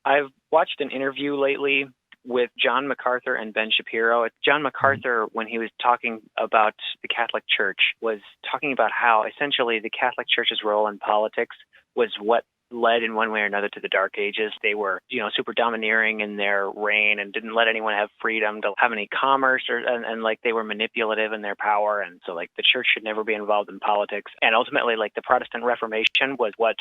I've watched an interview lately with John MacArthur and Ben Shapiro. John MacArthur, when he was talking about the Catholic Church, was talking about how essentially the Catholic Church's role in politics was what led in one way or another to the Dark Ages. They were, super domineering in their reign and didn't let anyone have freedom to have any commerce, and like they were manipulative in their power. And so like the church should never be involved in politics. And ultimately, like the Protestant Reformation was what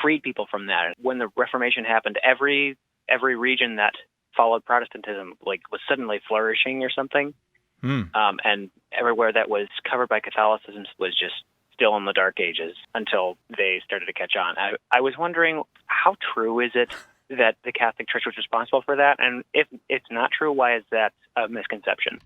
freed people from that. When the Reformation happened, every region that followed Protestantism like was suddenly flourishing or something. And everywhere that was covered by Catholicism was just still in the Dark Ages until they started to catch on. I was wondering, how true is it that the Catholic Church was responsible for that? And if it's not true, why is that a misconception?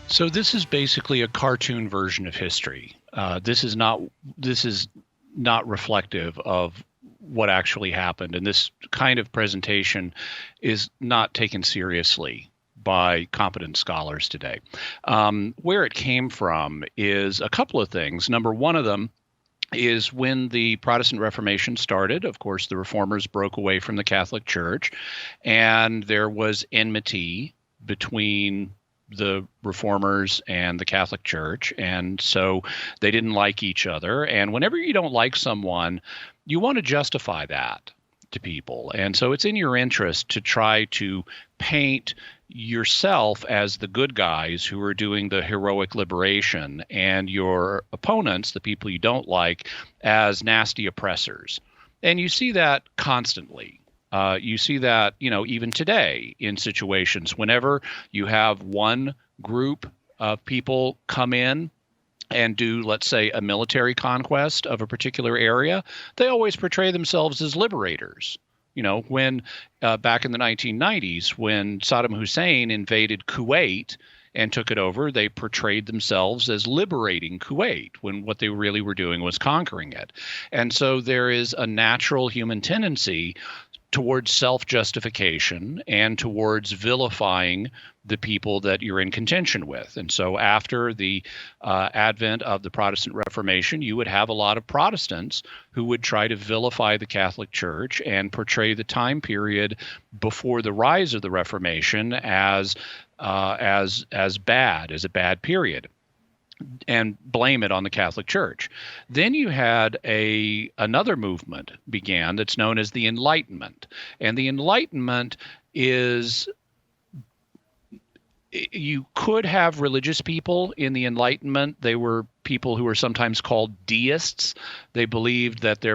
So this is basically a cartoon version of history. This is not reflective of what actually happened, and this kind of presentation is not taken seriously by competent scholars today. Where it came from is a couple of things. Number one of them is when the Protestant Reformation started. Of course, the Reformers broke away from the Catholic Church, and there was enmity between the Reformers and the Catholic Church, and so they didn't like each other. And whenever you don't like someone, you want to justify that to people. And so it's in your interest to try to paint yourself as the good guys who are doing the heroic liberation, and your opponents, the people you don't like, as nasty oppressors. And you see that constantly. You see that, even today in situations whenever you have one group of people come in and do, let's say, a military conquest of a particular area, they always portray themselves as liberators. When back in the 1990s, when Saddam Hussein invaded Kuwait and took it over, they portrayed themselves as liberating Kuwait, when what they really were doing was conquering it. And so there is a natural human tendency towards self-justification and towards vilifying the people that you're in contention with. And so after the advent of the Protestant Reformation, you would have a lot of Protestants who would try to vilify the Catholic Church and portray the time period before the rise of the Reformation as bad, as a bad period, and blame it on the Catholic Church. Then you had another movement began that's known as the Enlightenment. And the Enlightenment is, you could have religious people in the Enlightenment. They were people who were sometimes called deists. They believed that there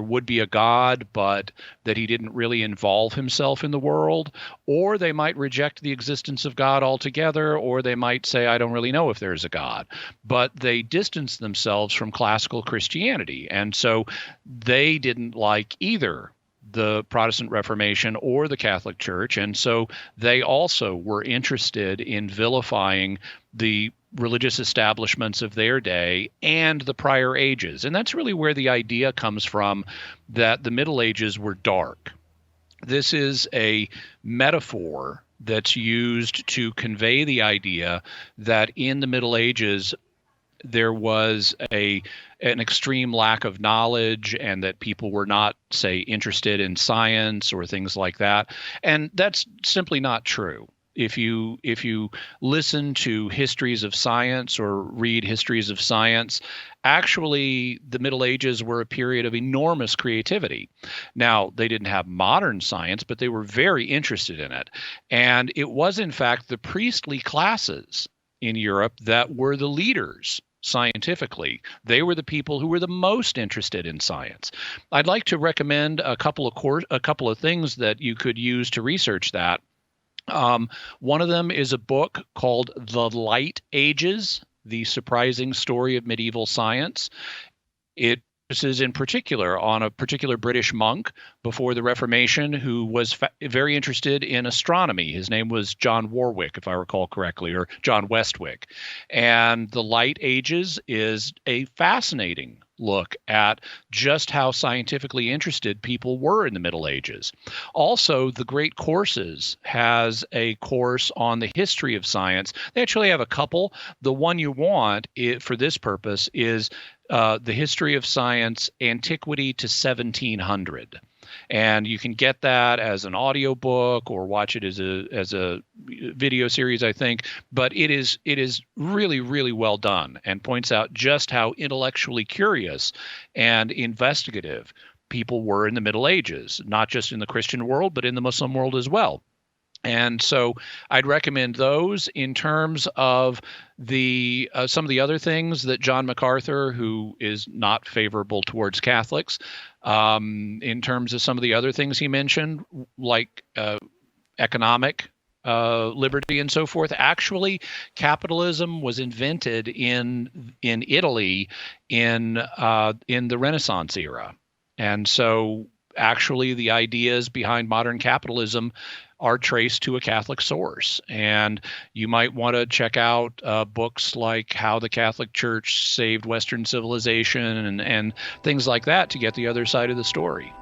would be a God, but that he didn't really involve himself in the world. Or they might reject the existence of God altogether, or they might say, I don't really know if there's a God. But they distanced themselves from classical Christianity. And so they didn't like either the Protestant Reformation or the Catholic Church, and so they also were interested in vilifying the religious establishments of their day and the prior ages. And that's really where the idea comes from that the Middle Ages were dark. This is a metaphor that's used to convey the idea that in the Middle Ages there was an extreme lack of knowledge, and that people were not, say, interested in science or things like that. And that's simply not true. If you listen to histories of science or read histories of science, actually the Middle Ages were a period of enormous creativity. Now, they didn't have modern science, but they were very interested in it. And it was, in fact, the priestly classes in Europe that were the leaders scientifically. They were the people who were the most interested in science. I'd like to recommend a couple of things that you could use to research that. One of them is a book called The Light Ages: The Surprising Story of Medieval Science. It focuses in particular on a particular British monk before the Reformation who was very interested in astronomy. His name was John Warwick, if I recall correctly, or John Westwick. And The Light Ages is a fascinating look at just how scientifically interested people were in the Middle Ages. Also, the Great Courses has a course on the history of science. They actually have a couple. The one you want for this purpose is the history of science, antiquity to 1700. And you can get that as an audiobook or watch it as a video series, I think. But it is really, really well done and points out just how intellectually curious and investigative people were in the Middle Ages, not just in the Christian world, but in the Muslim world as well. And so I'd recommend those. In terms of the some of the other things that John MacArthur, who is not favorable towards Catholics, in terms of some of the other things he mentioned, like economic liberty and so forth. Actually, capitalism was invented in Italy in the Renaissance era, and so actually the ideas behind modern capitalism are traced to a Catholic source. And you might want to check out books like How the Catholic Church Saved Western Civilization and things like that to get the other side of the story.